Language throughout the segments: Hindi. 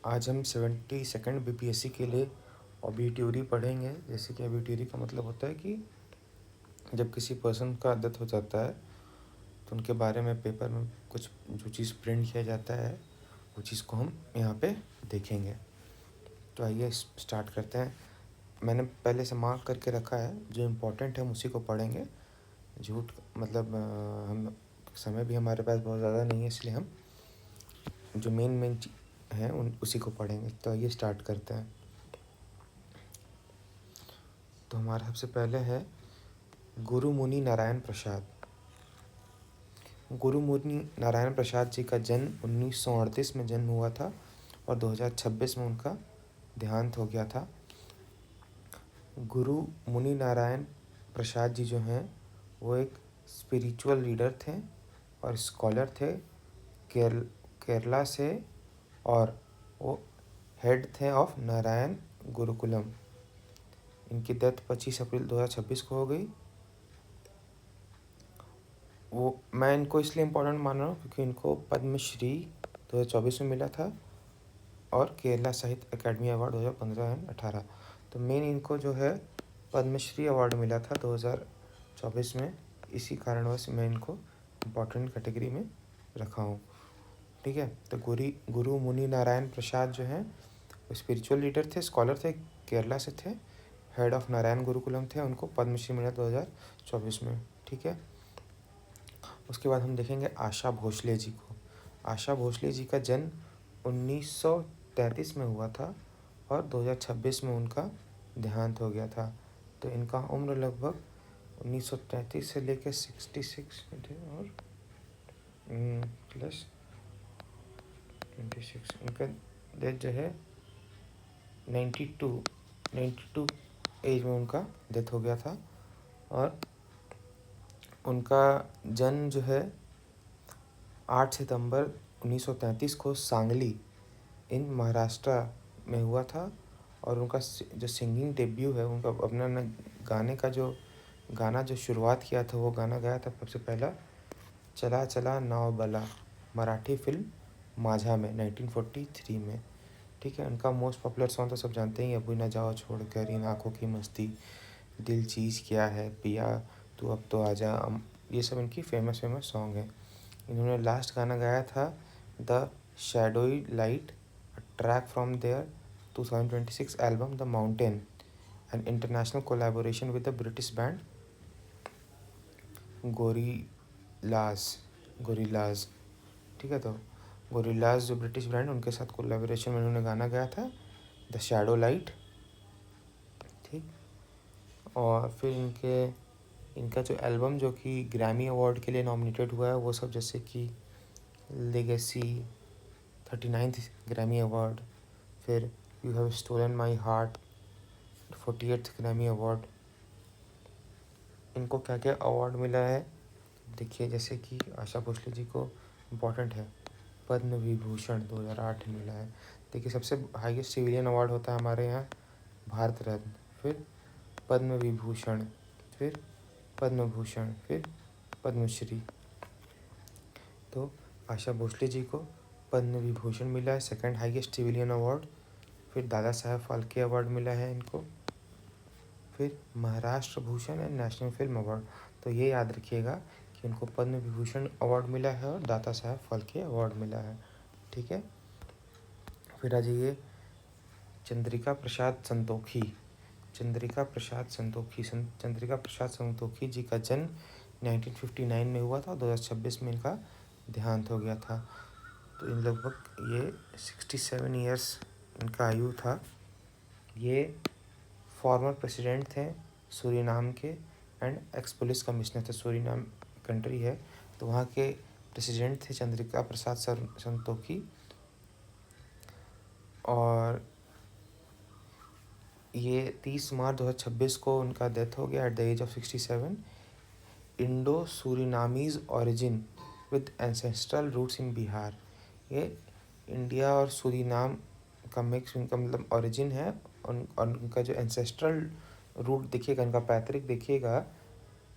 आज हम 72nd बीपीएससी के लिए ऑबिट्यूरी पढ़ेंगे। जैसे कि ऑबिट्यूरी का मतलब होता है कि जब किसी पर्सन का डेथ हो जाता है तो उनके बारे में पेपर में कुछ जो चीज़ प्रिंट किया जाता है वो चीज़ को हम यहाँ पे देखेंगे। तो आइए स्टार्ट करते हैं। मैंने पहले से मार्क करके रखा है, जो इम्पोर्टेंट है हम उसी को पढ़ेंगे। झूठ मतलब हम समय भी हमारे पास बहुत ज़्यादा नहीं है, इसलिए हम जो मेन हैं उसी को पढ़ेंगे। तो आइए स्टार्ट करते हैं। तो हमारा सबसे पहले है गुरु मुनि नारायण प्रसाद। गुरु मुनि नारायण प्रसाद जी का जन्म 1938 में जन्म हुआ था और 2026 में उनका देहांत हो गया था। गुरु मुनि नारायण प्रसाद जी जो हैं वो एक स्पिरिचुअल लीडर थे और स्कॉलर थे। केरला से, और वो हेड थे ऑफ नारायण गुरुकुलम। इनकी डेथ 25 अप्रैल 2026 को हो गई। मैं इनको इसलिए इम्पोर्टेंट मान रहा हूँ क्योंकि इनको पद्मश्री 2024 में मिला था और केरला साहित्य अकेडमी अवार्ड 2015 एंड 18। तो मेन इनको जो है पद्मश्री अवार्ड मिला था 2024 में। इसी कारणवश मैं इनको इम्पोर्टेंट कैटेगरी में रखा हूँ। ठीक है। तो गुरु मुनि नारायण प्रसाद जो हैं वो स्पिरिचुअल लीडर थे, स्कॉलर थे, केरला से थे, हेड ऑफ नारायण गुरुकुलम थे। उनको पद्मश्री मिला 2024 में। ठीक है। उसके बाद हम देखेंगे आशा भोसले जी को। आशा भोसले जी का जन्म 1933 में हुआ था और 2026 में उनका देहांत हो गया था। तो इनका उम्र लगभग 1933 से लेकर 66 और प्लस 26, उनका डेथ जो है 92 एज में उनका डेथ हो गया था। और उनका जन्म जो है 8 सितंबर 1933 को सांगली इन महाराष्ट्र में हुआ था। और उनका जो सिंगिंग डेब्यू है, उनका अपना गाना जो शुरुआत किया था, वो गाना गाया था सबसे पहला चला चला नाव बला, मराठी फिल्म माझा में 1943 में। ठीक है। उनका मोस्ट पॉपुलर सॉन्ग तो सब जानते ही हैं, अभी ना जाओ छोड़ कर, इन आँखों की मस्ती, दिल चीज़ क्या है, पिया तू अब तो आजा, ये सब इनकी फेमस सॉन्ग है। इन्होंने लास्ट गाना गाया था the shadowy light, track from their 2026 album the mountain, an international collaboration with the British band Gorillaz. ठीक है। तो गोरिल्लाज जो ब्रिटिश बैंड, उनके साथ कोलैबोरेशन में उन्होंने गाना गाया था द शैडो लाइट। ठीक। और फिर इनका जो एल्बम जो कि ग्रैमी अवार्ड के लिए नॉमिनेटेड हुआ है, वो सब जैसे कि लेगेसी 39th ग्रैमी अवार्ड, फिर you have stolen my heart 48th Grammy award. इनको क्या क्या अवार्ड मिला है देखिए। जैसे कि आशा भोसले जी को इम्पोर्टेंट है, पद्म विभूषण 2008 मिला है। देखिए, सबसे हाईएस्ट सिविलियन अवार्ड होता है हमारे यहाँ भारत रत्न, फिर पद्म विभूषण, फिर पद्म भूषण, फिर पद्मश्री। तो आशा भोसले जी को पद्म विभूषण मिला है, सेकंड हाईएस्ट सिविलियन अवार्ड। फिर दादा साहब फाल्के अवार्ड मिला है इनको, फिर Maharashtra Bhushan and national film award. तो ये याद रखिएगा कि उनको पद्म विभूषण अवार्ड मिला है और दादा साहब फाल्के अवार्ड मिला है। ठीक है। फिर आ जाइए चंद्रिका प्रसाद संतोखी। चंद्रिका प्रसाद संतोखी जी का जन्म 1959 में हुआ था, 2026 में इनका देहांत हो गया था। तो इन लगभग ये 67 ईयर्स इनका आयु था। ये फॉर्मर प्रेसिडेंट थे सूरीनाम के एंड एक्स पुलिस कमिश्नर थे। सूरीनाम कंट्री है, तो वहाँ के प्रेसिडेंट थे चंद्रिका प्रसाद संतोखी। और ये 30 मार्च 2026 को उनका डेथ हो गया at the age of 67। Indo Surinamese origin with ancestral roots in Bihar. ये इंडिया और सूरीनाम का मिक्स इनका मतलब ओरिजिन है। और उनका जो एंसेस्ट्रल रूट देखिएगा, इनका पैतृक देखिएगा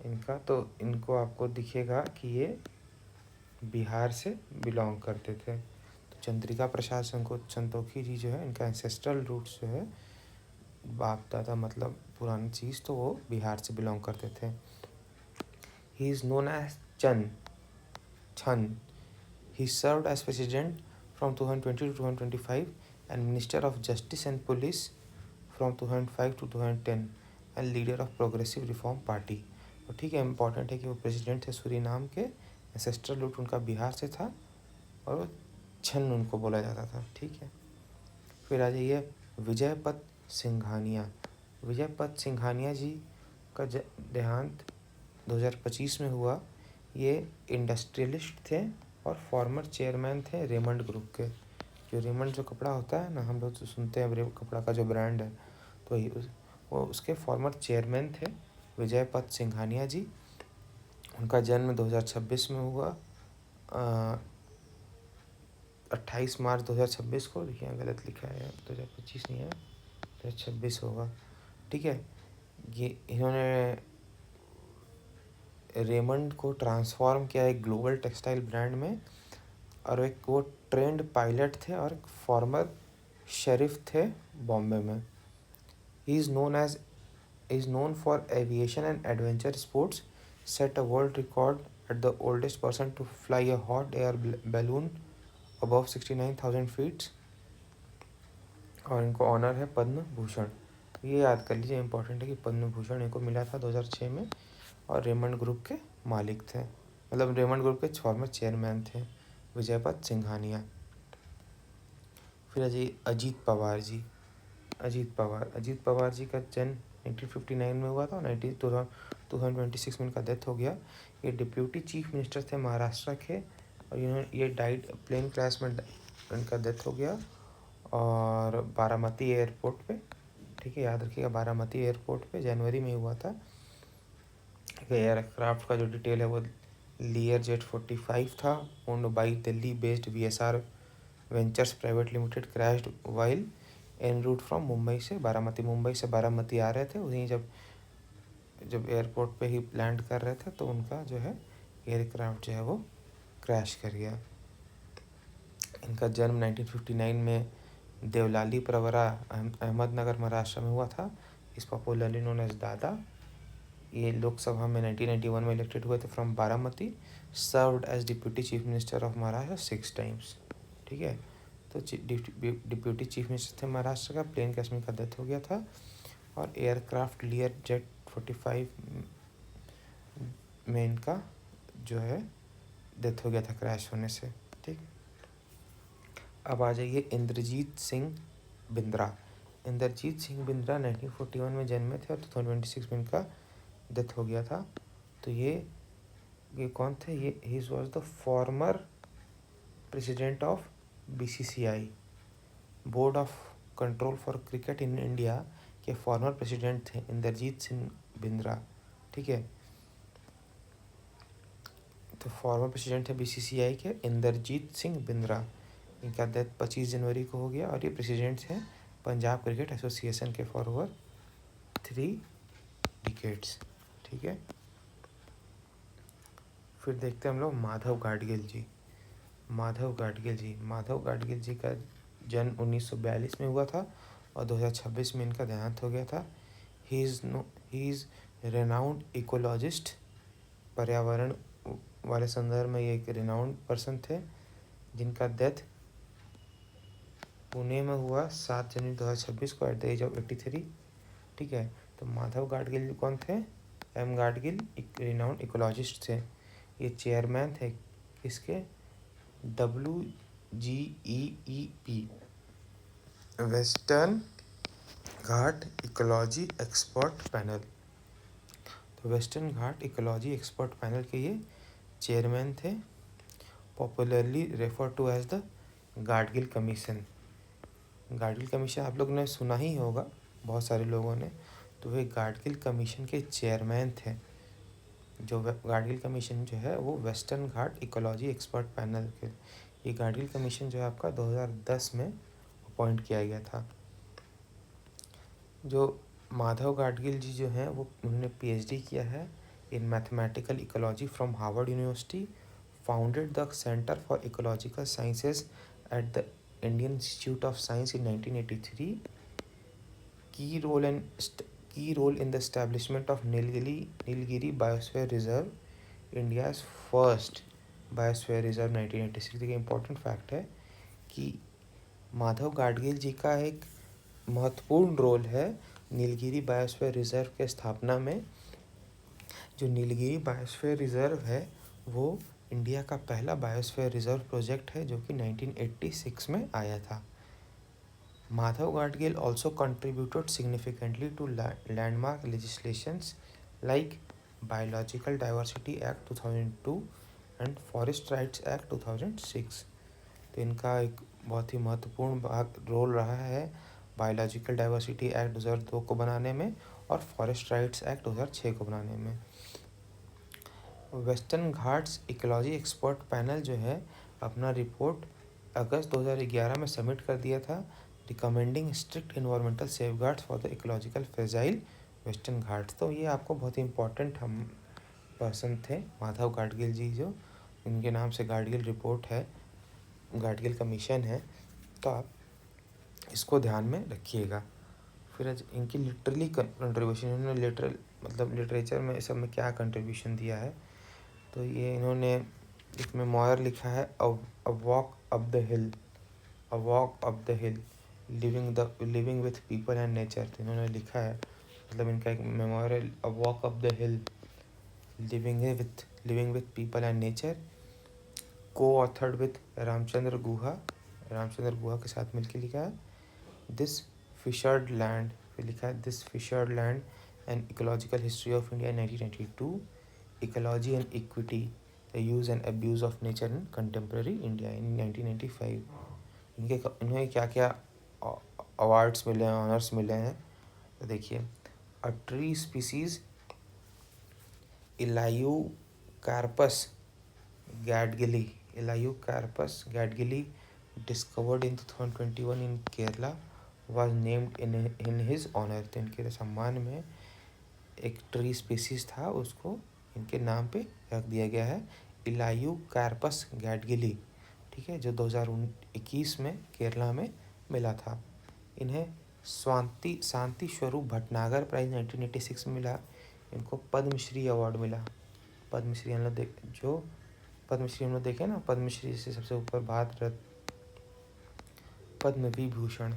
इनका, तो इनको आपको दिखेगा कि ये बिहार से बिलोंग करते थे। तो चंद्रिका प्रसाद संतोखी जी जो है, इनका एंसेस्ट्रल रूट्स जो है, बाप दादा मतलब पुरानी चीज़, तो वो बिहार से बिलोंग करते थे। ही इज़ नोन एज छन। He served as president from 2020 to 2025 and Minister of Justice and Police from 2005 to 2010 and leader of Progressive Reform Party। तो ठीक है, इम्पॉर्टेंट है कि वो प्रेसिडेंट थे सूरीनाम के, एंसेस्ट्रल रूट उनका बिहार से था और वो छन उनको बोला जाता था। ठीक है, फिर आ जाइए विजयपत सिंघानिया। विजयपत सिंघानिया जी का देहांत 2025 में हुआ। ये इंडस्ट्रियलिस्ट थे और फॉर्मर चेयरमैन थे रेमंड ग्रुप के। जो रेमंड जो कपड़ा होता है ना, हम लोग तो सुनते हैं कपड़ा का जो ब्रांड है, तो वो उसके फॉर्मर चेयरमैन थे विजयपत सिंघानिया जी। उनका जन्म 2026 में हुआ, 28 मार्च 2026 को। देखिए यहाँ गलत लिखा है, 2025 नहीं है, 2026 होगा। ठीक है, ये इन्होंने रेमंड को ट्रांसफॉर्म किया एक ग्लोबल टेक्सटाइल ब्रांड में, और एक वो ट्रेंड पायलट थे और एक फॉर्मर शेरिफ थे बॉम्बे में। He is known for aviation and adventure sports, set a world record at the oldest person to fly a hot air balloon above 69,000 feets, और इनको ऑनर है पद्म भूषण। ये याद कर लीजिए, इंपॉर्टेंट है कि पद्म भूषण इनको मिला था 2006 में, और रेमंड ग्रुप के मालिक थे, मतलब रेमंड ग्रुप के फॉर्मर चेयरमैन थे विजयपत सिंघानिया। फिर अजीत पवार जी। अजीत पवार जी का जन्म 1959 में हुआ था और 2026 में इनका डेथ हो गया। ये डिप्यूटी चीफ मिनिस्टर थे महाराष्ट्र के, और ये डाइड प्लेन क्रैश में, इनका डेथ हो गया और बारामती एयरपोर्ट पे। ठीक है, याद रखिएगा, बारामती एयरपोर्ट पे जनवरी में हुआ था। एयरक्राफ्ट का जो डिटेल है वो लियर जेट 45 था, owned by Delhi based VSR ventures private limited, crashed while en route from Mumbai से बारामती आ रहे थे। उन्हीं जब एयरपोर्ट पे ही लैंड कर रहे थे, तो उनका जो है एयरक्राफ्ट जो है वो क्रैश कर गया। इनका जन्म 1959 में देवलाली प्रवरा अहमदनगर महाराष्ट्र में हुआ था। इस पॉपुलरली नोन एज दादा। ये लोकसभा में 1991 में इलेक्टेड हुए थे from Baramati. Served as deputy chief minister of Maharashtra 6 times. ठीक है, तो डिप्यूटी चीफ मिनिस्टर थे महाराष्ट्र का। प्लेन क्रैश में इनका डेथ हो गया था, और एयरक्राफ्ट लियर जेट 45 में इनका जो है डेथ हो गया था क्रैश होने से। ठीक, अब आ जाइए इंद्रजीत सिंह बिंद्रा। इंद्रजीत सिंह बिंद्रा 1941 में जन्मे थे और 2026 में इनका डेथ हो गया था। तो ये कौन थे? ये he was the former president of BCCI, board of control for cricket in India के फॉर्मर प्रेसिडेंट थे इंद्रजीत सिंह बिंद्रा। ठीक है, तो फॉर्मर प्रेसिडेंट है BCCI के इंद्रजीत सिंह बिंद्रा। इनका डेथ 25 जनवरी को हो गया, और ये प्रेसिडेंट हैं पंजाब क्रिकेट एसोसिएशन के फॉर ओवर 3 डिकेड्स। ठीक है, फिर देखते हैं हम लोग माधव गाडगिल जी। माधव गाडगिल जी का जन्म 1942 में हुआ था और 2026 में इनका देहांत हो गया था। He is renowned ecologist. पर्यावरण वाले संदर्भ में ये एक रेनाउंड पर्सन थे, जिनका डेथ पुणे में हुआ 7 जनवरी 2026 को एट द एज ऑफ 83। ठीक है, तो माधव गाडगिल कौन थे? M गाडगिल एक रिनाउंड इकोलॉजिस्ट थे। ये चेयरमैन थे किसके? WGEEP, western Ghat ecology expert panel. तो western Ghat ecology expert panel के ये चेयरमैन थे, popularly refer to as the Gadgil commission. Gadgil commission आप लोग ने सुना ही होगा, बहुत सारे लोगों ने। तो वे गाडगिल कमीशन के चेयरमैन थे। जो गाडगिल कमीशन जो है वो western Ghat ecology expert panel के, ये गाडगिल कमीशन जो है आपका 2010 में अपॉइंट किया गया था। जो माधव गाडगिल जी जो हैं वो उन्होंने PhD किया है इन mathematical ecology from Harvard university, founded the centre for ecological sciences at the Indian Institute of Science in 1983. Key role and key role in the establishment of Nilgiri Biosphere Reserve, India's first Biosphere Reserve 1986। देखिए इम्पोर्टेंट फैक्ट है कि माधव गाडगिल जी का एक महत्वपूर्ण रोल है नीलगिरी बायोस्फीयर रिजर्व के स्थापना में। जो नीलगिरी बायोस्फीयर रिजर्व है वो इंडिया का पहला बायोस्फीयर रिजर्व प्रोजेक्ट है जो कि 1986 में आया था। Madhav Gadgil also contributed significantly to landmark legislations like Biological Diversity Act 2002 and Forest Rights Act 2006। तो इनका एक बहुत ही महत्वपूर्ण रोल रहा है बायोलॉजिकल डाइवर्सिटी एक्ट 2002 को बनाने में और फॉरेस्ट राइट्स एक्ट 2006 को बनाने में। Western Ghats ecology expert panel जो है अपना रिपोर्ट अगस्त 2011 में सबमिट कर दिया था, recommending strict environmental safeguards for the ecological fragile western Ghats. तो ये आपको बहुत ही इंपॉर्टेंट हम पर्सन थे माधव गाडगिल जी, जो इनके नाम से गाडगिल रिपोर्ट है, गाडगिल कमीशन है, तो आप इसको ध्यान में रखिएगा। फिर इनकी लिटरली कंट्रीब्यूशन, इन्होंने लिटरल मतलब लिटरेचर में सब में क्या कंट्रीब्यूशन दिया है, तो ये इन्होंने एक मेमोयर लिखा है a walk up the hill, a walk up the hill, living with people and nature. तो इन्होंने लिखा है, मतलब इनका एक मेमोयर है a walk up the hill, living with people and nature, को ऑथर्ड विथ रामचंद्र गुहा के साथ मिलकर लिखा है। दिस फिशर्ड लैंड, फिर लिखा है this fissured land and ecological history of India 1992, ecology and equity, the use and abuse of nature in contemporary India in 1995। इन्हें क्या क्या अवार्ड्स मिले हैं, ऑनर्स मिले हैं, तो देखिए a tree species Elaeocarpus gadgilii discovered in 2021 in Kerala was named in his honor। तो इनके सम्मान में एक ट्री स्पीसीज था, उसको इनके नाम पे रख दिया गया है, इलायूकार्पस गैडगिली, ठीक है, जो 2021 में केरला में मिला था। इन्हें शांति स्वरूप भटनागर प्राइज 1986 में मिला। इनको पद्मश्री अवार्ड मिला। पद्मश्री हम लोग पद्मश्री हम लोग देखे ना, पद्मश्री से सबसे ऊपर भारत रत्न, पद्म विभूषण,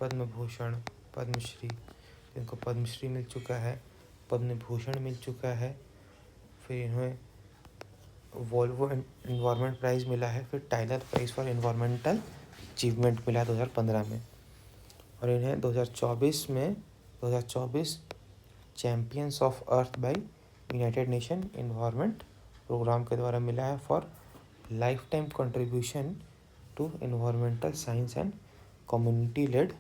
पद्म भूषण, पद्मश्री, इनको पद्मश्री मिल चुका है, पद्म भूषण मिल चुका है, फिर इन्हें वोल्वो इन्वायरमेंट प्राइज़ मिला है, फिर Tyler prize for environmental achievement मिला 2015 में, और इन्हें 2024 champions of earth by United Nation environment programme के द्वारा मिला है for life time contribution to environmental science and community led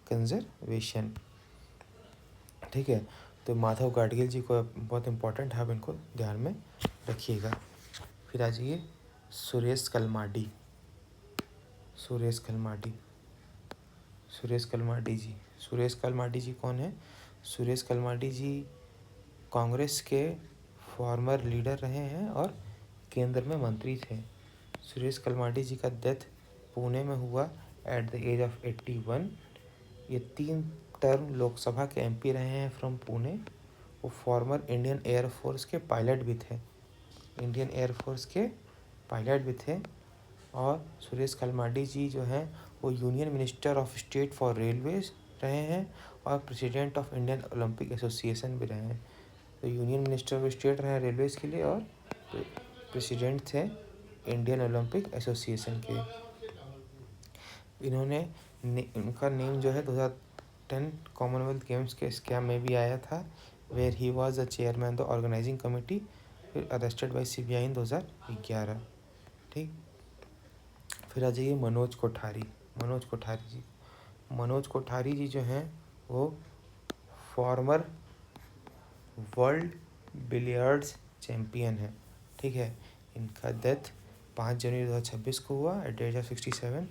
conservation. ठीक है, तो माधव गाडगिल जी को बहुत इम्पोर्टेंट है, आप इनको ध्यान में रखिएगा। फिर आ जाइए सुरेश कलमाडी जी कौन है? सुरेश कलमाडी जी कांग्रेस के फॉर्मर लीडर रहे हैं और केंद्र में मंत्री थे। सुरेश कलमाडी जी का डेथ पुणे में हुआ एट द एज ऑफ 81। ये 3 टर्म लोकसभा के एमपी रहे हैं फ्रॉम पुणे। वो फॉर्मर इंडियन एयरफोर्स के पायलट भी थे। और सुरेश कलमाडी जी जो हैं वो union minister of state for railways रहे हैं और president of Indian Olympic association भी रहे हैं। तो यूनियन मिनिस्टर ऑफ स्टेट रहे हैं रेलवेज के लिए और प्रेसिडेंट थे इंडियन ओलंपिक एसोसिएशन के। उनका नेम जो है 2010 कॉमनवेल्थ गेम्स के स्कैम में भी आया था, where he was the chairman the organising committee, फिर अरेस्टेड बाय सीबीआई इन 2011। ठीक, फिर आ जाइए मनोज कोठारी जी जो हैं वो फॉर्मर वर्ल्ड बिलियर्ड्स चैम्पियन है। ठीक है, इनका डेथ 5 जनवरी 2026 को हुआ एट द एज ऑफ 67।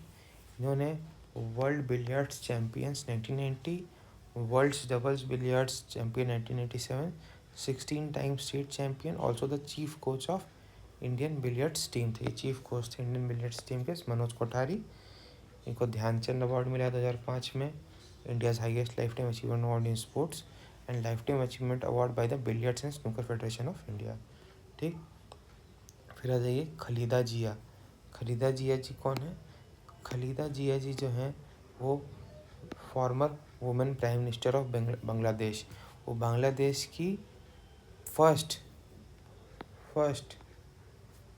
इन्होंने world billiards champions 1990, worlds doubles billiards champion 1997, 16 time state champion, also the chief coach of Indian billiards team थे, चीफ कोच थे इंडियन बिलियर्ड्स टीम के मनोज कोठारी। इनको ध्यानचंद अवार्ड मिला 2005 में, India's highest life time achievement award in sports and life time achievement award by the billiards and snooker federation of India. ठीक, फिर आ जाइए खलीदा जिया। खलीदा जिया जी कौन है? खलीदा जिया जी जो हैं वो farmer women prime minister of Bangladesh. वो बांग्लादेश की फर्स्ट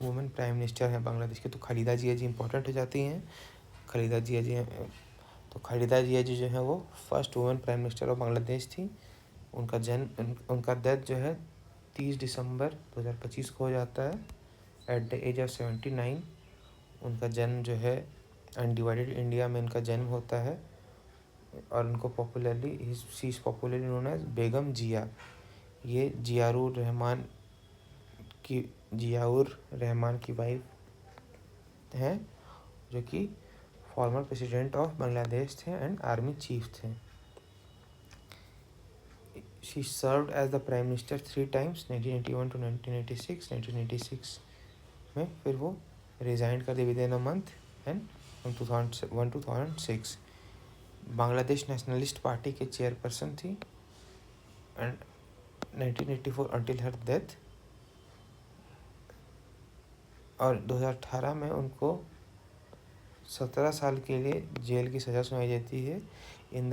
वुमेन प्राइम मिनिस्टर हैं बांग्लादेश के। तो खलीदा जिया जी इंपॉर्टेंट हो जाती हैं। खलीदा जिया जी तो खलीदा जिया जी जो है वो first women prime minister of Bangladesh थी। उनका डेथ जो है 30 दिसंबर 2025 को हो जाता है एट द एज ऑफ 79। उनका जन्म जो है अनडिवाइडेड इंडिया में इनका जन्म होता है और उनको she is popularly known as Begum Zia. ये जियाउर रहमान की वाइफ हैं, जो कि फॉर्मर प्रेसिडेंट ऑफ बांग्लादेश थे एंड आर्मी चीफ थे। She served as the prime minister 3 times 1981 to 1986। 1986 में फिर वो रिजाइन कर दी within a month and 2001-2006 Bangladesh nationalist party के चेयरपर्सन थी एंड 1984 अंटिल हर डेथ। और 2018 में उनको 17 साल के लिए जेल की सज़ा सुनाई जाती है in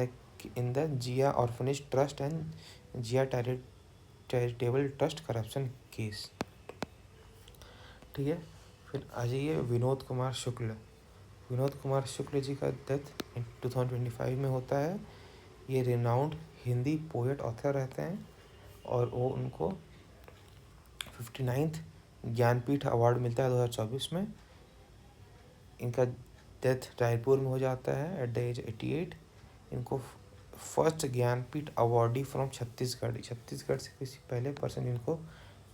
the Zia orphanage trust and Zia charitable trust corruption case. ठीक है, फिर आ जाइए विनोद कुमार शुक्ल। विनोद कुमार शुक्ल जी का डेथ 2025 में होता है। ये रिनाउंड हिंदी पोएट ऑथर रहते हैं और वो उनको 59th ज्ञानपीठ अवार्ड मिलता है 2024 में। इनका डेथ रायपुर में हो जाता है एट द एज 88। इनको first Jnanpith awardee from Chhattisgarh से किसी पहले पर्सन इनको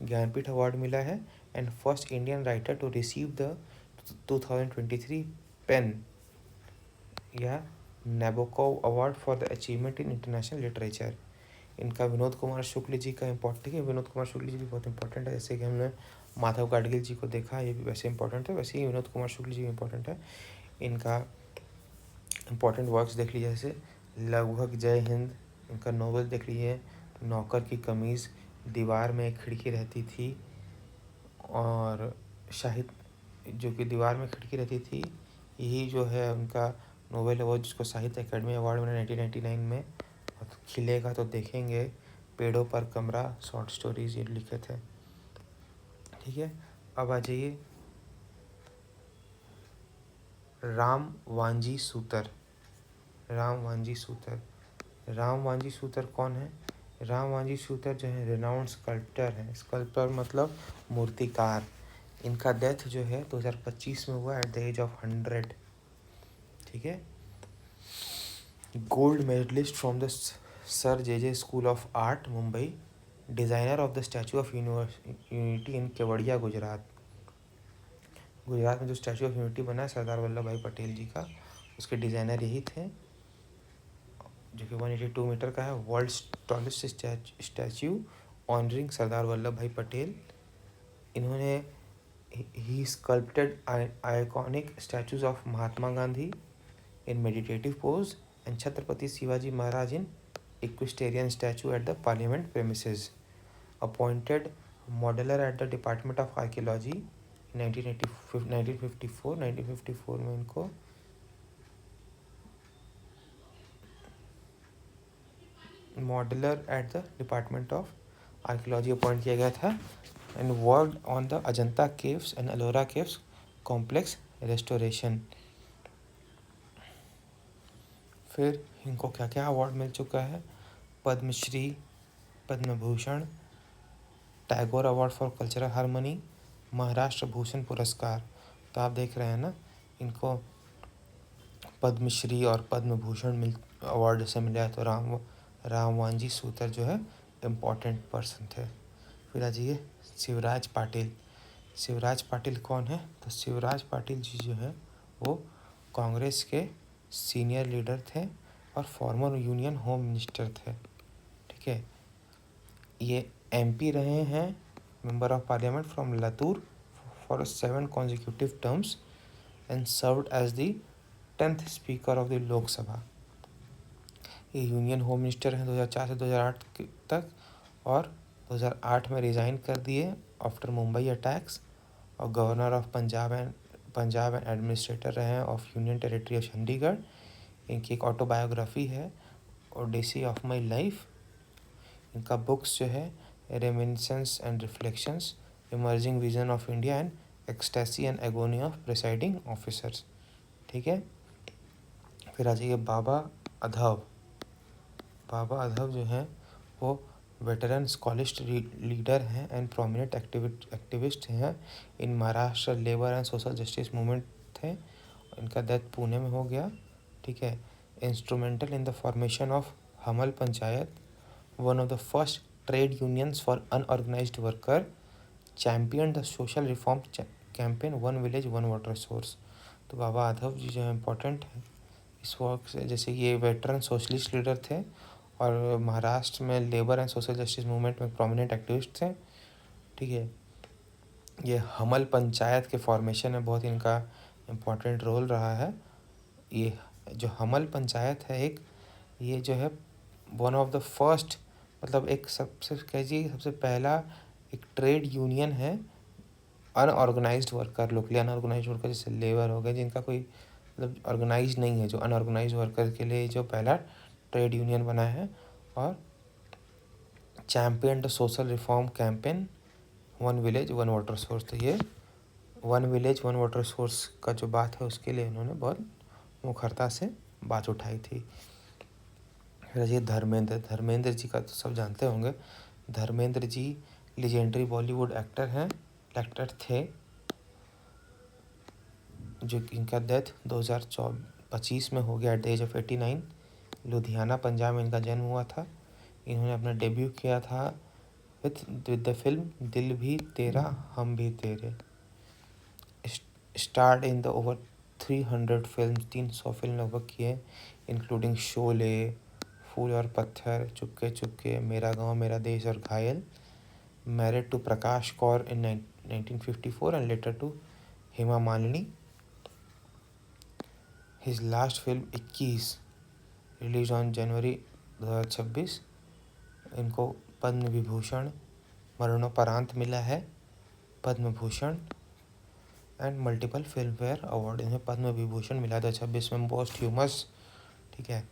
ज्ञानपीठ अवार्ड मिला है and first Indian writer to receive the 2023 PEN या Nabokov award for the achievement in international literature. इनका विनोद कुमार शुक्ल जी का इम्पोर्टेंट है। विनोद कुमार शुक्ल जी भी बहुत इंपॉर्टेंट है, जैसे कि हमने माधव गाडगिल जी को देखा, ये भी वैसे इंपॉर्टेंट है, वैसे ही विनोद कुमार शुक्ल जी भी इंपॉर्टेंट है। इनका इम्पॉर्टेंट वर्क्स देख लीजिए, जैसे लगभग जय हिंद, इनका नॉवल देख लीजिए नौकर की कमीज़, दीवार में एक खिड़की रहती थी, और साहित्य जो कि दीवार में खिड़की रहती थी, यही जो है उनका नोबेल अवार्ड जिसको साहित्य अकेडमी अवार्ड मिला 1999 में। और खिलेगा तो देखेंगे, पेड़ों पर कमरा, शॉर्ट स्टोरीज ये लिखे थे। ठीक है, अब आ जाइए राम वांजी सूतर। राम वांजी सूतर कौन है? राम वांजी सूतर जो है रिनाउंड स्कल्प्टर है। स्कल्प्टर मतलब मूर्तिकार। इनका डेथ जो है 2025 में हुआ एट द एज ऑफ 100। ठीक है, gold medallist from the sir J school of art Mumbai, designer of the statue of unity in Kevadia Gujarat में जो स्टैचू ऑफ यूनिटी बना है सरदार वल्लभ भाई पटेल जी का, उसके डिज़ाइनर यही थे, जो कि 182 मीटर का है। World tallest statue honouring Sardar Vallabh Bhai Patel. इन्होंने ही sculpted iconic statues of Mahatma Gandhi in meditative pose and Chhatrapati Shivaji Maharaj in equestrian statue at the parliament premises. Appointed modeller at the department of archaeology 1954 में इनको modeller at the department of archaeology appoint किया गया था and worked on the Ajanta caves and Ellora caves complex restoration. फिर इनको क्या क्या अवार्ड मिल चुका है? Padmashri, Padma Bhushan, Tagore award for cultural harmony, Maharashtra Bhushan Puraskar. तो आप देख रहे हैं ना, इनको पद्मश्री और पद्म भूषण अवार्ड जैसे मिला है। तो राम वांजी सूतर जो है इम्पॉर्टेंट पर्सन थे। फिर आ जाइए शिवराज पाटिल कौन है? तो शिवराज पाटिल जी जो है वो कांग्रेस के सीनियर लीडर थे और फॉर्मर यूनियन होम मिनिस्टर थे। ठीक है, ये एमपी रहे हैं, member of parliament from Latur for 7 consecutive terms and served as the 10th Speaker of the Lok Sabha. ये यूनियन होम मिनिस्टर हैं 2004 से 2008 तक, और 2008 में रिज़ाइन कर दिए आफ्टर मुंबई अटैक्स, और governor of Punjab and administrator रहे हैं of union territory of Chandigarh. इनकी एक ऑटोबायोग्राफी है ओडिसी ऑफ माई लाइफ। इनका बुक्स जो है reminiscence and reflections, emerging vision of India and ecstasy and agony of presiding officers. ठीक है, फिर आ जाइए बाबा अधव। बाबा अधव जो हैं वो वेटरन स्कॉलिस्ट लीडर हैं एंड प्रोमिनेंट एक्टिविस्ट हैं in Maharashtra labour and social justice movement थे। इनका डेथ पुणे में हो गया। ठीक है, instrumental in the formation of Hamal panchayat, one of the first trade unions for unorganised worker, champion the social reform campaign one village one water source. तो बाबा अधव जी जो है इम्पोर्टेंट है इस वर्क से, जैसे ये वेटरन सोशलिस्ट लीडर थे और महाराष्ट्र में labour and social justice movement में प्रोमिनेंट एक्टिविस्ट थे। ठीक है, ये हमल पंचायत के फॉर्मेशन में बहुत इनका इम्पोर्टेंट रोल रहा है। ये जो हमल पंचायत है एक, ये जो है वन ऑफ द फर्स्ट, मतलब एक सबसे कहिए सबसे पहला एक ट्रेड यूनियन है unorganised worker, locally unorganised worker जैसे लेबर हो गए, जिनका कोई मतलब ऑर्गेनाइज नहीं है, जो अनऑर्गेनाइज्ड वर्कर के लिए जो पहला ट्रेड यूनियन बना है। और champion the social reform campaign one village one water source. तो ये one village one water source का जो बात है उसके लिए इन्होंने बहुत मुखरता से बात उठाई थी। फिर ये धर्मेंद्र जी का तो सब जानते होंगे। Dharmendra ji legendary Bollywood actor थे, जो इनका डेथ 2025 में हो गया at the age of 89। Ludhiana Punjab में इनका जन्म हुआ था। इन्होंने अपना डेब्यू किया था विद द फिल्म दिल भी तेरा हम भी तेरे। Starred in the over 300 film, 300 film लगभग किए, इंक्लूडिंग शोले, फूल और पत्थर, चुपके चुपके, मेरा गांव मेरा देश और घायल। Married to Prakash Kaur in 1954 and later to Hema Malini. His last film 21 release on January 2026। इनको पद्म विभूषण मरणोपरांत मिला है, Padma Bhushan and multiple Filmfare award. इन्हें पद्म विभूषण मिला 2026 में, मोस्ट ह्यूमस। ठीक है,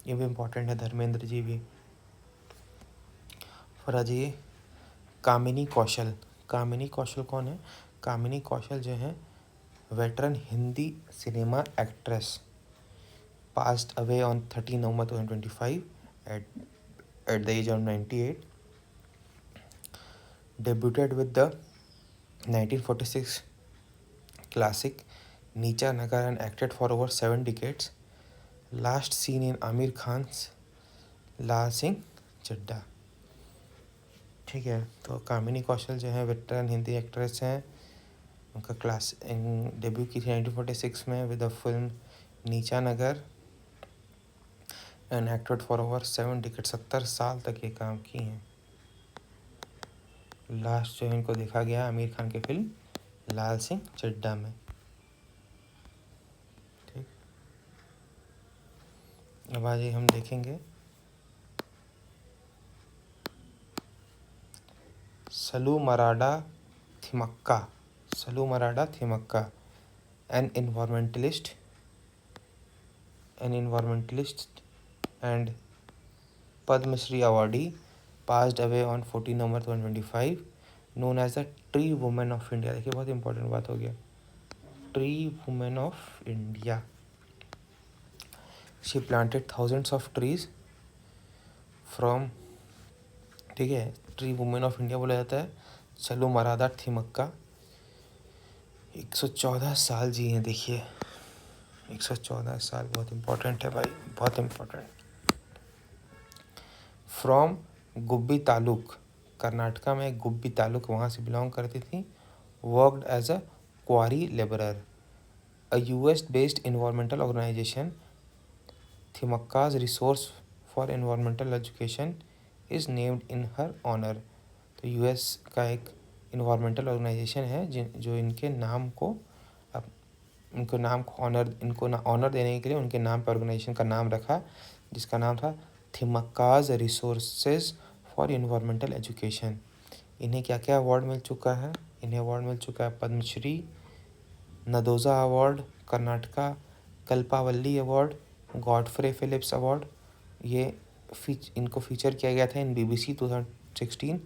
ये भी इम्पोर्टेंट है, धर्मेंद्र जी भी। फिर आ जाइए कामिनी कौशल। कामिनी कौशल कौन है? कामिनी कौशल जो है veteran Hindi cinema actress, passed away on 13 November 2025 at the age of 98. Debuted with the 1946 classic Neecha Nagar and acted for over 7 decades. Last seen in Amir Khan's लाल सिंह चड्ढा। ठीक है, तो कामिनी कौशल जो है वेटरन हिंदी एक्ट्रेस हैं। उनका डेब्यू की थी 1946 में with the film Neecha Nagar and acted for over 7 decade, 70 साल तक ये काम की हैं। लास्ट जो इनको देखा गया आमिर खान की फिल्म लाल सिंह चड्ढा में। ठीक, अब आज हम देखेंगे Saalumarada Thimmakka, an environmentalist and Padmashri awardee, passed away on 14 November 2025, known as the tree woman of India. देखिए बहुत इंपॉर्टेंट बात हो गया, tree woman of India. She planted thousands of trees from, ठीक है, ट्री वुमेन ऑफ इंडिया बोला जाता है। सलू मराडा थिमक्का 114 साल जी हैं। देखिए 114 साल, बहुत इम्पोर्टेंट है भाई, बहुत इम्पोर्टेंट। फ्रॉम गुब्बी तालुक, कर्नाटका में गुब्बी तालुक, वहाँ से बिलोंग करती थी। Worked as a quarry labourer. A US based environmental organisation Thimmakka's resource for environmental education is named in her honour. तो US का एक इन्वायरमेंटल ऑर्गेनाइजेशन है जो इनके नाम को इनको नाम को ऑनर देने के लिए उनके नाम पर ऑर्गेनाइजेशन का नाम रखा, जिसका नाम था थिमक्काज़ रिसोर्सेज फॉर इन्वायरमेंटल एजुकेशन। इन्हें क्या क्या अवार्ड मिल चुका है? इन्हें अवार्ड मिल चुका है Padmashri, Nadoja award Karnataka, Kalpavalli award, Godfrey Phillips award. ये इनको फीचर किया गया था in BBC 2016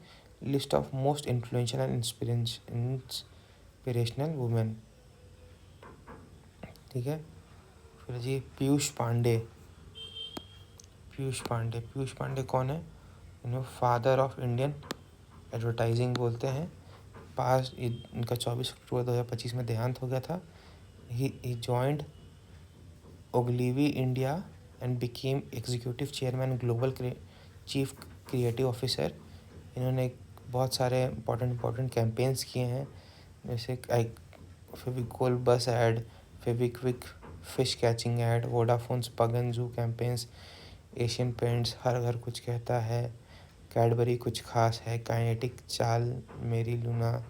list of most influential and inspirational women. ठीक है, फिर जी पीयूष पांडे कौन है? इन्हें फादर ऑफ इंडियन एडवर्टाइजिंग बोलते हैं। इनका 24 अक्टूबर 2025 में देहांत हो गया था। He joined Ogilvy India and became executive chairman global chief creative officer. इन्होंने बहुत सारे इम्पोर्टेंट कैंपेन्स किए हैं, जैसे Fevicol bus ad, Fevikwik fish catching ad, Vodafone's pug and जू कैंपेन्स, एशियन पेंट्स हर घर कुछ कहता है, कैडबरी कुछ खास है, काइनेटिक चाल मेरी लूना,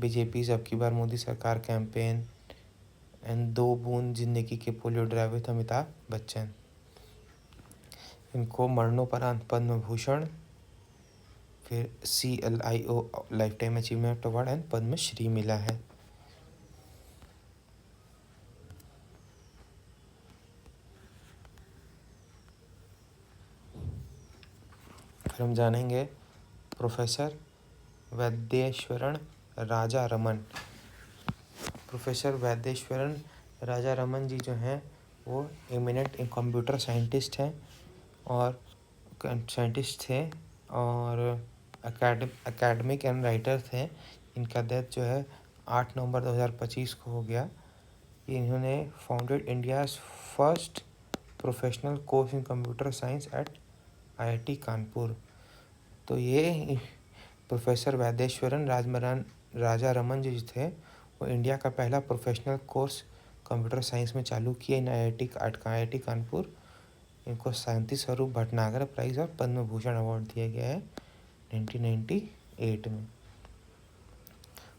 बीजेपी अब की बार मोदी सरकार कैंपेन, एंड 2 बूंद जिंदगी के polio drive with Amitabh Bachchan. इनको मरणोपरांत पद्म भूषण, फिर CLIO life time achievement award and Padmashri मिला है। फिर हम जानेंगे प्रोफेसर वैद्येश्वरन राजा रमन। प्रोफेसर वैद्येश्वरन राजा रमन जी जो हैं वो एमिनेंट कंप्यूटर साइंटिस्ट हैं और एकेडमिक एंड राइटर थे। इनका डेथ जो है 8 नवंबर 2025 को हो गया। इन्होंने founded India's first professional course in computer science at IIT Kanpur. तो ये प्रोफेसर वैद्येश्वरन राजा रमन जी थे, वो इंडिया का पहला प्रोफेशनल कोर्स कंप्यूटर साइंस में चालू किया इन IIT कानपुर। इनको शांति स्वरूप भटनागर प्राइज़ और पद्म भूषण अवार्ड दिया गया है 1998 में।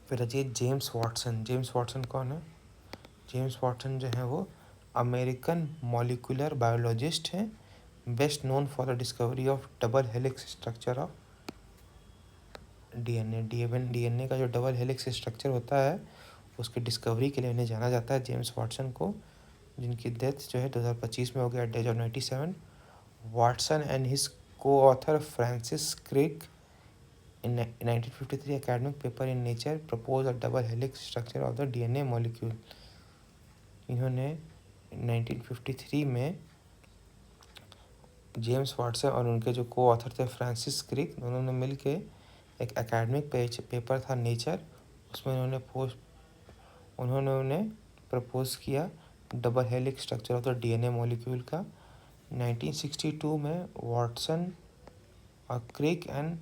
फिर अजय जेम्स वाटसन कौन है? जेम्स वाटसन जो है वो अमेरिकन मॉलिक्यूलर बायोलॉजिस्ट हैं, best known for the discovery of double helix structure of DNA का जो डबल हेलिक्स स्ट्रक्चर होता है उसकी डिस्कवरी के लिए इन्हें जाना जाता है, जेम्स वाटसन को, जिनकी डेथ जो है 2025 में हो गया at the age of 97। Watson and his co-author Francis Crick in 1953 academic paper in Nature proposed a double helix structure of the DNA molecule। इन्होंने 1953 में जेम्स वाटसन और उनके जो को-ऑथर थे फ्रांसिस क्रिक, दोनों ने मिल के एक एकेडमिक पेपर था नेचर, उसमें उन्होंने प्रपोज किया double helix structure of the DNA molecule का। 1962 में वाटसन और Crick and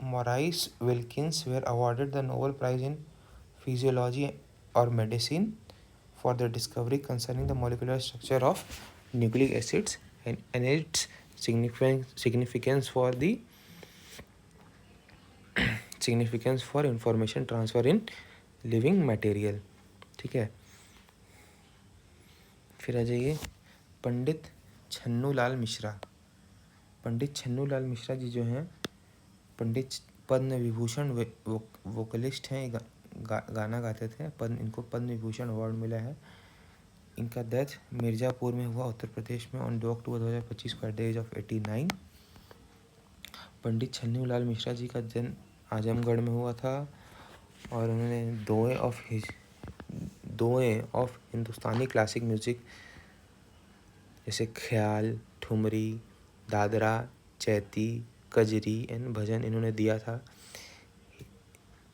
Maurice Wilkins were awarded the Nobel Prize in Physiology or Medicine for their discovery concerning the molecular structure of nucleic acids and its significance for information transfer in living material। ठीक है, फिर आ जाइए पंडित छन्नू लाल मिश्रा जी जो हैं पंडित पद्म विभूषण वोकलिस्ट हैं, गाना गाते थे, इनको पद्म विभूषण अवार्ड मिला है। इनका डेथ मिर्ज़ापुर में हुआ उत्तर प्रदेश में ऑन 2 अक्टूबर 2025 को एट द एज ऑफ 89। पंडित छन्नू लाल मिश्रा जी का जन्म आजमगढ़ में हुआ था और उन्होंने दोएं ऑफ हिंदुस्तानी क्लासिक म्यूज़िक जैसे ख्याल, ठुमरी, दादरा, चैती, कजरी एंड भजन इन्होंने दिया था।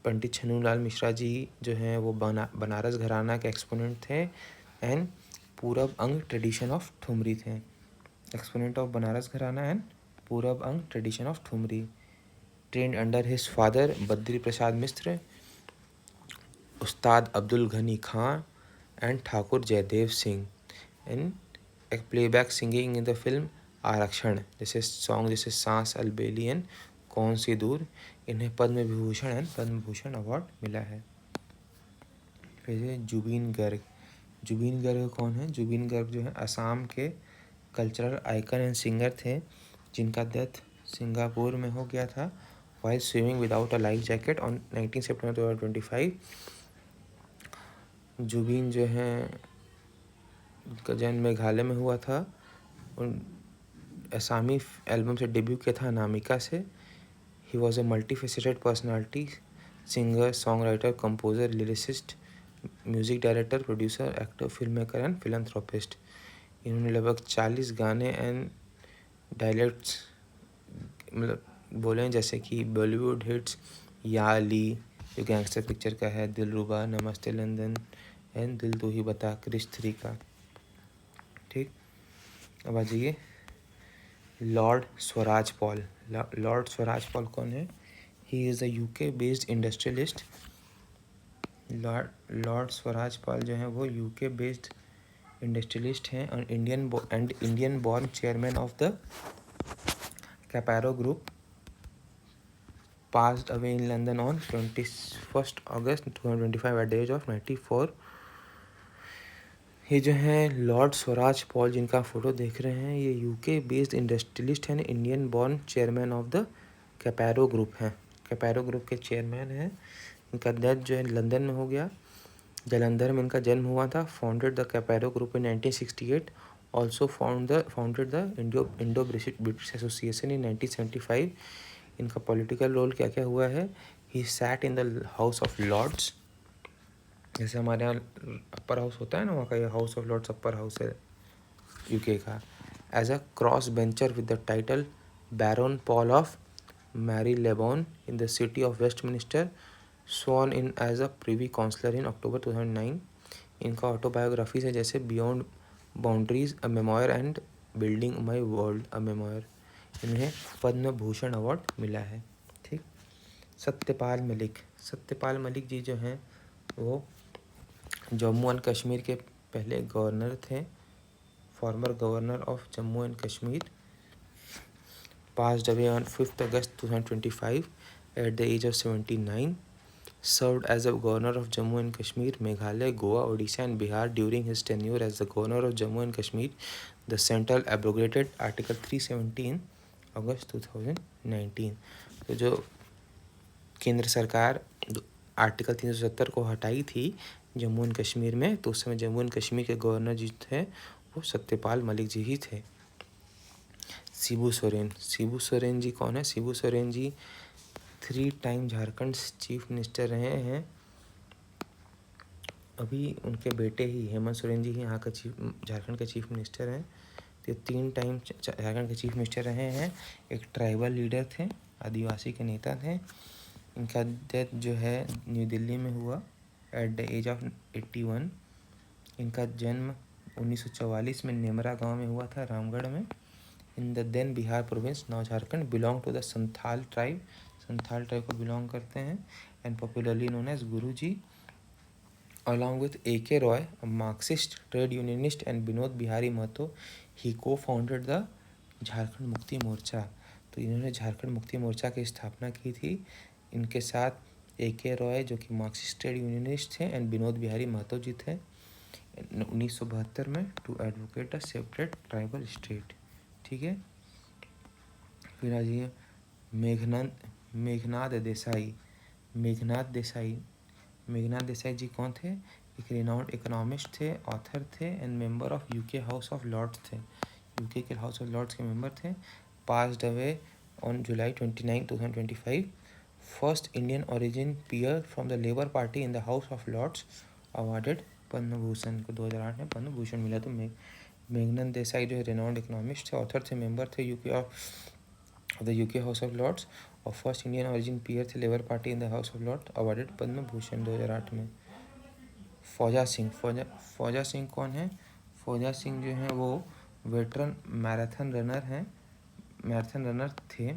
पंडित छन्नू लाल मिश्रा जी जो हैं वो बनारस घराना के एक्सपोनेंट थे and Purab Ang tradition of thumri थे। एक्सपोनेंट ऑफ बनारस घराना and Purab Ang tradition of thumri. Trained under his father Badri Prasad Mishra, Ustad Abdul Gani Khan and Thakur Jaidev Singh. In playback singing in the film Aarakshan जैसे सांस अलबेली एंड कौन सी दूर, इन्हें पद्म विभूषण एंड पद्म भूषण अवार्ड मिला है। फिर जुबीन गर्ग। जुबीन गर्ग कौन है? जुबीन गर्ग जो है असम के कल्चरल आइकन एंड सिंगर थे, जिनका डेथ सिंगापुर में हो गया था while swimming without a life jacket on 19 सितंबर 2025। जुबीन जो है उनका जन्म मेघालय में हुआ था। उन असामी एल्बम से डेब्यू किया था अनामिका से। He was a multifaceted personality, singer, song writer, composer, lyricist, music director, producer, actor, film maker and philanthropist. इन्होंने लगभग 40 गाने एंड डायलेक्ट्स मतलब बोले हैं, जैसे कि बॉलीवुड हिट्स या अली जो गैंगस्टर पिक्चर का है, दिलरुबा, नमस्ते लंदन एंड दिल तू ही बता, क्रिश 3 का। ठीक, अब आ जाइए लॉर्ड स्वराज पॉल। लॉर्ड स्वराज पॉल कौन है? He is a UK based industrialist. Lord Swraj Paul जो है वो यूके बेस्ड इंडस्ट्रियलिस्ट हैं और Indian born chairman of the Caparo group, passed away in London on 21st August 2025 at the age of 94। ये जो हैं लॉर्ड स्वराज पॉल, जिनका फ़ोटो देख रहे हैं, ये यूके बेस्ड इंडस्ट्रियलिस्ट हैं, Indian born chairman of the Caparo group हैं। कैपारो ग्रुप के चेयरमैन हैं। इनका डेथ जो है लंदन में हो गया, जालंधर में इनका जन्म हुआ था। Founded the Caparo group in 1968। Also founded the Indo British Association in 1975। इनका पॉलिटिकल रोल क्या क्या हुआ है? He sat in the House of Lords, जैसे हमारे यहाँ अपर हाउस होता है ना, वहाँ का ये House of Lords upper house है यूके का। As a cross bencher with the title baron Paul of Marylebone in the city of Westminster, sworn in as a privy councillor in October 2009। इनका ऑटोबायोग्राफीज है जैसे beyond boundaries a memoir and building my world a memoir. इन्हें पद्म भूषण अवार्ड मिला है। ठीक, सत्यपाल मलिक। सत्यपाल मलिक जी जो हैं वो जम्मू एंड कश्मीर के पहले गवर्नर थे, former governor of Jammu and Kashmir. Passed away on 5 अगस्त 2025 at the age of 79। Served as a governor of Jammu and Kashmir, Meghalaya, Goa, Odisha and Bihar during his tenure as the governor of Jammu and Kashmir. The Central abrogated Article 370 in August 2019। तो जो केंद्र सरकार आर्टिकल 370 को हटाई थी जम्मू एंड कश्मीर में, तो उस समय जम्मू एंड कश्मीर के गवर्नर जी थे वो सत्यपाल मलिक जी ही थे। शिबू सोरेन। शिबू सोरेन जी कौन है? Shibu Soren ji 3 time Jharkhand chief minister रहे हैं। अभी उनके बेटे ही हेमंत सोरेन जी ही यहाँ का झारखंड के चीफ मिनिस्टर हैं। तो 3 टाइम झारखंड के चीफ मिनिस्टर रहे हैं। एक ट्राइबल लीडर थे, आदिवासी के नेता थे। इनका डेथ जो है न्यू दिल्ली में हुआ एट द एज ऑफ 81। इनका जन्म 1944 में नेमरा गांव में हुआ था, रामगढ़ में, in the then Bihar province, now Jharkhand. Belong to the Santhal tribe, Santhal tribe को बिलोंग करते हैं। And popularly known as Guru ji. Along with A.K. Roy, a Marxist, trade unionist, and Binod Bihari Mahto, he co-founded the Jharkhand Mukti Morcha. तो इन्होंने झारखंड मुक्ति मोर्चा की स्थापना की थी। इनके साथ A.K. रॉय जो कि मार्क्सिस्ट ट्रेड यूनियनिस्ट थे एंड विनोद बिहारी महतो जी थे 1972 में, to advocate a separate tribal state. ठीक है, फिर आ जाइए मेघनाद देसाई। मेघनाद देसाई मेघनाथ देसाई जी कौन थे? एक रिनाउंड इकोनॉमिस्ट थे, ऑथर थे and member of UK House of Lords थे। यूके के हाउस ऑफ लॉर्ड्स के मेंबर थे। Passed away on July 29, 2025। First Indian origin peer from the Labour Party in the House of Lords, awarded Padma Bhushan को 2008 में पद्म भूषण मिला। तो मेघनाथ देसाई जो है रिनाउंड इकोनॉमिस्ट थे, ऑथर थे, मेंबर थे UK of the UK House of Lords और फर्स्ट इंडियन ओरिजिन पीयर थे Labour Party in the House of Lord, awarded Padma Bhushan 2008 में। फौजा सिंह। फौजा सिंह कौन है? फौजा सिंह जो हैं वो वेटरन मैराथन रनर थे।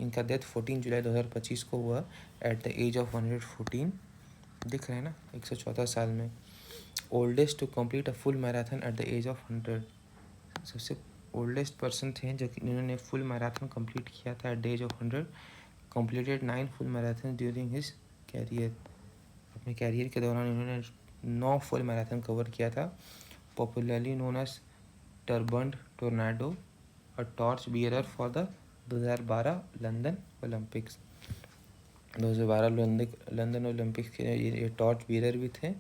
इनका डेथ 14 जुलाई 2025 को हुआ एट द एज ऑफ 114। दिख रहे हैं ना, 114 साल में। Oldest to complete a full marathon at the age of 100। सबसे ओल्डेस्ट पर्सन थे जो कि इन्होंने फुल मैराथन कंप्लीट किया था at the age of 100। completed 9 full marathons during his career. अपने कैरियर के दौरान इन्होंने 9 फुल मैराथन कवर किया था. Popularly known as turbaned tornado, a torch bearer for the 2012 London Olympics. 2012 London Olympics के ये टॉर्च बियरर भी थे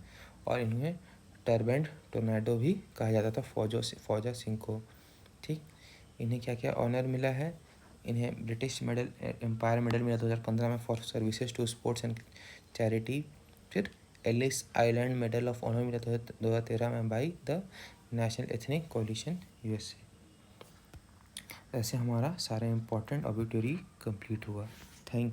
और इन्हें टर्बेंड टोर्नाडो भी कहा जाता था फौजा सिंह को. ठीक, इन्हें क्या क्या ऑनर मिला है? इन्हें ब्रिटिश मेडल एम्पायर मेडल मिला 2015 में for services to sports and charity. फिर Ellis Island medal of honour मिला 2013 में by the National Ethnic Coalition USA. ऐसे हमारा सारा इम्पोर्टेंट ऑब्जेक्टिव कंप्लीट हुआ. Thank you.